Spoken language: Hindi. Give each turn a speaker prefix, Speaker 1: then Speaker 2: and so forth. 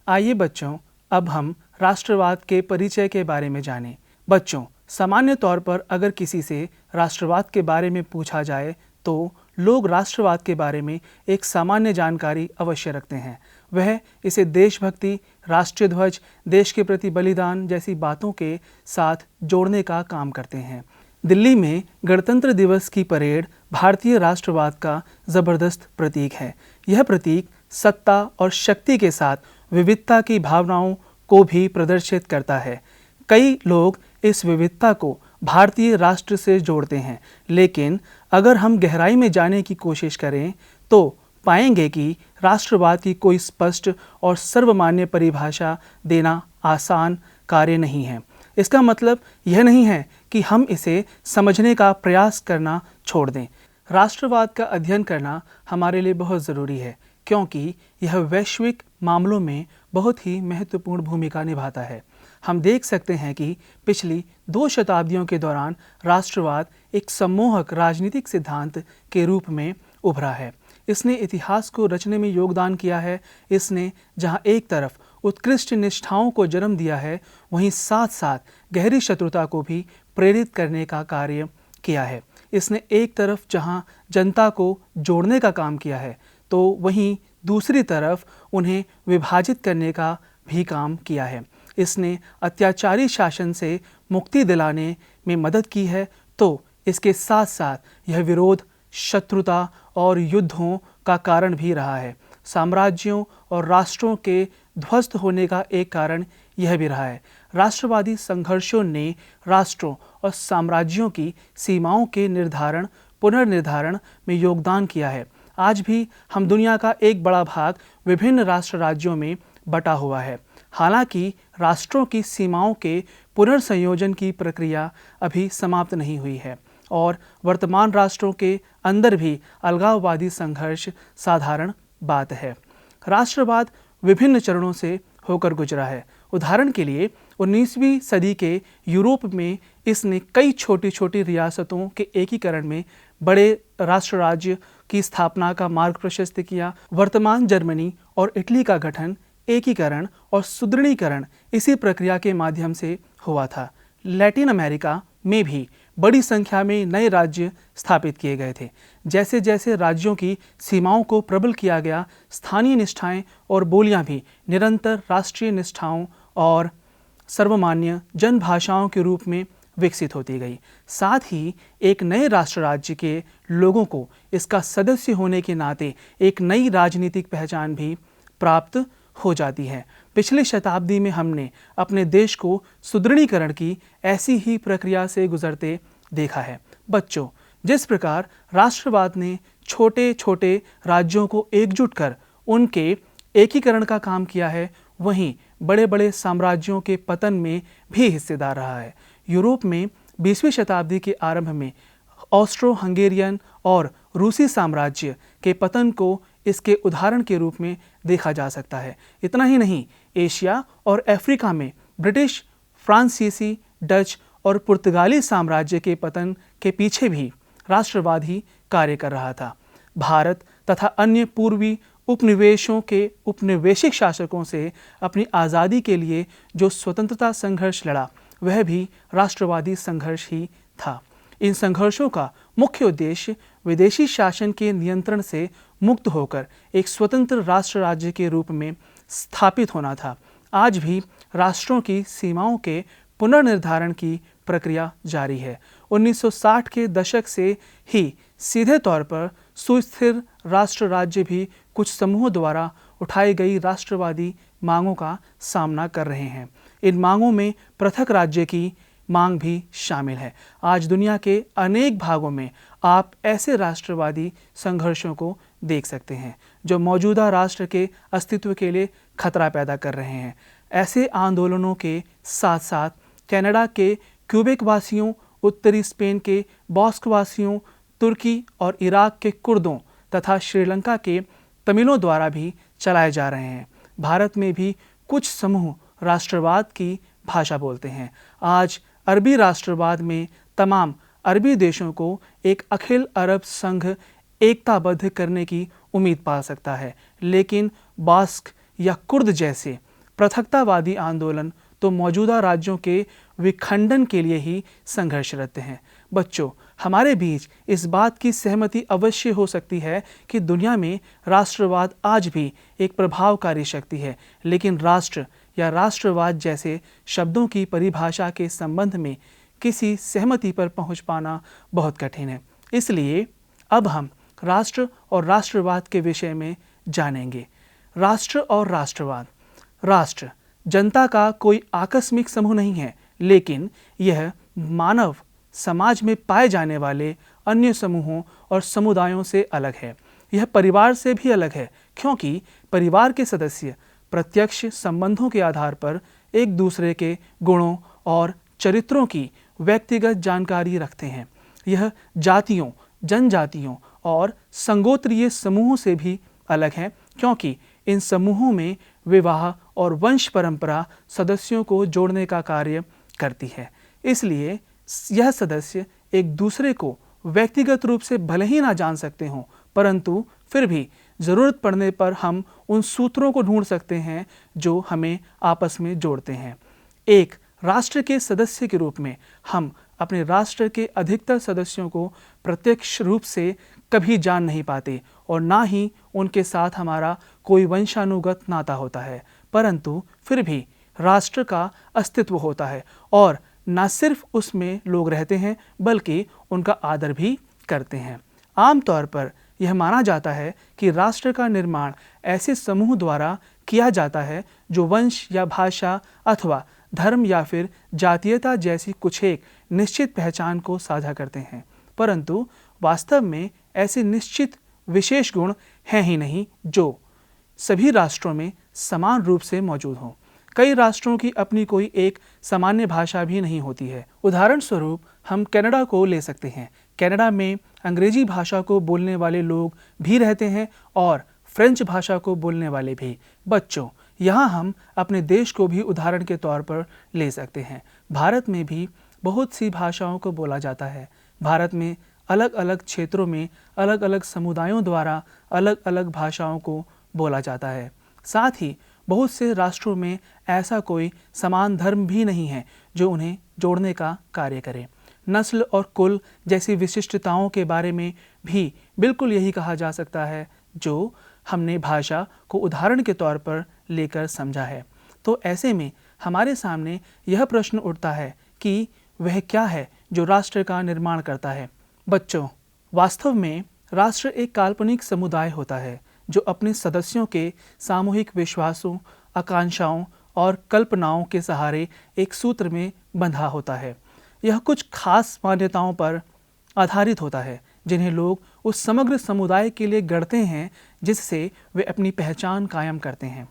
Speaker 1: आइए बच्चों, अब हम राष्ट्रवाद के परिचय के बारे में जानें। बच्चों, सामान्य तौर पर अगर किसी से राष्ट्रवाद के बारे में पूछा जाए तो लोग राष्ट्रवाद के बारे में एक सामान्य जानकारी अवश्य रखते हैं। वह इसे देशभक्ति, राष्ट्रीय ध्वज, देश के प्रति बलिदान जैसी बातों के साथ जोड़ने का काम करते हैं। दिल्ली में गणतंत्र दिवस की परेड भारतीय राष्ट्रवाद का जबरदस्त प्रतीक है। यह प्रतीक सत्ता और शक्ति के साथ विविधता की भावनाओं को भी प्रदर्शित करता है। कई लोग इस विविधता को भारतीय राष्ट्र से जोड़ते हैं, लेकिन अगर हम गहराई में जाने की कोशिश करें तो पाएंगे कि राष्ट्रवाद की कोई स्पष्ट और सर्वमान्य परिभाषा देना आसान कार्य नहीं है। इसका मतलब यह नहीं है कि हम इसे समझने का प्रयास करना छोड़ दें। राष्ट्रवाद का अध्ययन करना हमारे लिए बहुत ज़रूरी है, क्योंकि यह वैश्विक मामलों में बहुत ही महत्वपूर्ण भूमिका निभाता है। हम देख सकते हैं कि पिछली 2 शताब्दियों के दौरान राष्ट्रवाद एक सम्मोहक राजनीतिक सिद्धांत के रूप में उभरा है। इसने इतिहास को रचने में योगदान किया है। इसने जहां एक तरफ उत्कृष्ट निष्ठाओं को जन्म दिया है, वहीं साथ साथ गहरी शत्रुता को भी प्रेरित करने का कार्य किया है। इसने एक तरफ जहां जनता को जोड़ने का काम किया है, तो वहीं दूसरी तरफ उन्हें विभाजित करने का भी काम किया है। इसने अत्याचारी शासन से मुक्ति दिलाने में मदद की है, तो इसके साथ साथ यह विरोध, शत्रुता और युद्धों का कारण भी रहा है। साम्राज्यों और राष्ट्रों के ध्वस्त होने का एक कारण यह भी रहा है। राष्ट्रवादी संघर्षों ने राष्ट्रों और साम्राज्यों की सीमाओं के पुनर्निर्धारण में योगदान किया है। आज भी हम दुनिया का एक बड़ा भाग विभिन्न राष्ट्र राज्यों में बटा हुआ है। हालांकि राष्ट्रों की सीमाओं के पुनर्संयोजन की प्रक्रिया अभी समाप्त नहीं हुई है और वर्तमान राष्ट्रों के अंदर भी अलगाववादी संघर्ष साधारण बात है। राष्ट्रवाद विभिन्न चरणों से होकर गुजरा है। उदाहरण के लिए 19वीं सदी के यूरोप में इसने कई छोटी छोटी रियासतों के एकीकरण में बड़े राष्ट्र राज्य की स्थापना का मार्ग प्रशस्त किया। वर्तमान जर्मनी और इटली का गठन, एकीकरण और सुदृढ़ीकरण इसी प्रक्रिया के माध्यम से हुआ था। लैटिन अमेरिका में भी बड़ी संख्या में नए राज्य स्थापित किए गए थे। जैसे जैसे राज्यों की सीमाओं को प्रबल किया गया, स्थानीय निष्ठाएं और बोलियां भी निरंतर राष्ट्रीय निष्ठाओं और सर्वमान्य जनभाषाओं के रूप में विकसित होती गई। साथ ही एक नए राष्ट्र राज्य के लोगों को इसका सदस्य होने के नाते एक नई राजनीतिक पहचान भी प्राप्त हो जाती है। पिछली शताब्दी में हमने अपने देश को सुदृढ़ीकरण की ऐसी ही प्रक्रिया से गुजरते देखा है। बच्चों, जिस प्रकार राष्ट्रवाद ने छोटे छोटे राज्यों को एकजुट कर उनके एकीकरण का काम किया है, वहीं बड़े बड़े साम्राज्यों के पतन में भी हिस्सेदार रहा है। यूरोप में 20वीं शताब्दी के आरंभ में ऑस्ट्रो हंगेरियन और रूसी साम्राज्य के पतन को इसके उदाहरण के रूप में देखा जा सकता है। इतना ही नहीं, एशिया और अफ्रीका में ब्रिटिश, फ्रांसीसी, डच और पुर्तगाली साम्राज्य के पतन के पीछे भी राष्ट्रवाद ही कार्य कर रहा था। भारत तथा अन्य पूर्वी उपनिवेशों के उपनिवेशिक शासकों से अपनी आज़ादी के लिए जो स्वतंत्रता संघर्ष लड़ा, वह भी राष्ट्रवादी संघर्ष ही था। इन संघर्षों का मुख्य उद्देश्य विदेशी शासन के नियंत्रण से मुक्त होकर एक स्वतंत्र राष्ट्र राज्य के रूप में स्थापित होना था। आज भी राष्ट्रों की सीमाओं के पुनर्निर्धारण की प्रक्रिया जारी है। 1960 के दशक से ही सीधे तौर पर सुस्थिर राष्ट्र राज्य भी कुछ समूहों द्वारा उठाई गई राष्ट्रवादी मांगों का सामना कर रहे हैं। इन मांगों में पृथक राज्य की मांग भी शामिल है। आज दुनिया के अनेक भागों में आप ऐसे राष्ट्रवादी संघर्षों को देख सकते हैं जो मौजूदा राष्ट्र के अस्तित्व के लिए खतरा पैदा कर रहे हैं। ऐसे आंदोलनों के साथ साथ कनाडा के क्यूबेक वासियों, उत्तरी स्पेन के बॉस्क वासियों, तुर्की और इराक के कुर्दों तथा श्रीलंका के तमिलों द्वारा भी चलाए जा रहे हैं। भारत में भी कुछ समूह राष्ट्रवाद की भाषा बोलते हैं। आज अरबी राष्ट्रवाद में तमाम अरबी देशों को एक अखिल अरब संघ एकताबद्ध करने की उम्मीद पा सकता है, लेकिन बास्क या कुर्द जैसे पृथकतावादी आंदोलन तो मौजूदा राज्यों के विखंडन के लिए ही संघर्षरत हैं। बच्चों, हमारे बीच इस बात की सहमति अवश्य हो सकती है कि दुनिया में राष्ट्रवाद आज भी एक प्रभावकारी शक्ति है, लेकिन राष्ट्र या राष्ट्रवाद जैसे शब्दों की परिभाषा के संबंध में किसी सहमति पर पहुंच पाना बहुत कठिन है। इसलिए अब हम राष्ट्र और राष्ट्रवाद के विषय में जानेंगे। राष्ट्र और राष्ट्रवाद। राष्ट्र जनता का कोई आकस्मिक समूह नहीं है, लेकिन यह मानव समाज में पाए जाने वाले अन्य समूहों और समुदायों से अलग है। यह परिवार से भी अलग है, क्योंकि परिवार के सदस्य प्रत्यक्ष संबंधों के आधार पर एक दूसरे के गुणों और चरित्रों की व्यक्तिगत जानकारी रखते हैं। यह जातियों, जनजातियों और संगोत्रीय समूहों से भी अलग है, क्योंकि इन समूहों में विवाह और वंश परंपरा सदस्यों को जोड़ने का कार्य करती है। इसलिए यह सदस्य एक दूसरे को व्यक्तिगत रूप से भले ही ना जान सकते हों, परंतु फिर भी ज़रूरत पड़ने पर हम उन सूत्रों को ढूंढ सकते हैं जो हमें आपस में जोड़ते हैं। एक राष्ट्र के सदस्य के रूप में हम अपने राष्ट्र के अधिकतर सदस्यों को प्रत्यक्ष रूप से कभी जान नहीं पाते और ना ही उनके साथ हमारा कोई वंशानुगत नाता होता है, परंतु फिर भी राष्ट्र का अस्तित्व होता है और न सिर्फ उसमें लोग रहते हैं बल्कि उनका आदर भी करते हैं। आमतौर पर यह माना जाता है कि राष्ट्र का निर्माण ऐसे समूह द्वारा किया जाता है जो वंश या भाषा अथवा धर्म या फिर जातीयता जैसी कुछ एक निश्चित पहचान को साझा करते हैं, परंतु वास्तव में ऐसे निश्चित विशेष गुण हैं ही नहीं जो सभी राष्ट्रों में समान रूप से मौजूद हों। कई राष्ट्रों की अपनी कोई एक सामान्य भाषा भी नहीं होती है। उदाहरण स्वरूप हम कनाडा को ले सकते हैं। कनाडा में अंग्रेजी भाषा को बोलने वाले लोग भी रहते हैं और फ्रेंच भाषा को बोलने वाले भी। बच्चों, यहाँ हम अपने देश को भी उदाहरण के तौर पर ले सकते हैं। भारत में भी बहुत सी भाषाओं को बोला जाता है। भारत में अलग अलग क्षेत्रों में अलग अलग समुदायों द्वारा अलग अलग भाषाओं को बोला जाता है। साथ ही बहुत से राष्ट्रों में ऐसा कोई समान धर्म भी नहीं है जो उन्हें जोड़ने का कार्य करे। नस्ल और कुल जैसी विशिष्टताओं के बारे में भी बिल्कुल यही कहा जा सकता है जो हमने भाषा को उदाहरण के तौर पर लेकर समझा है। तो ऐसे में हमारे सामने यह प्रश्न उठता है कि वह क्या है जो राष्ट्र का निर्माण करता है। बच्चों, वास्तव में राष्ट्र एक काल्पनिक समुदाय होता है जो अपने सदस्यों के सामूहिक विश्वासों, आकांक्षाओं और कल्पनाओं के सहारे एक सूत्र में बंधा होता है। यह कुछ खास मान्यताओं पर आधारित होता है जिन्हें लोग उस समग्र समुदाय के लिए गढ़ते हैं जिससे वे अपनी पहचान कायम करते हैं।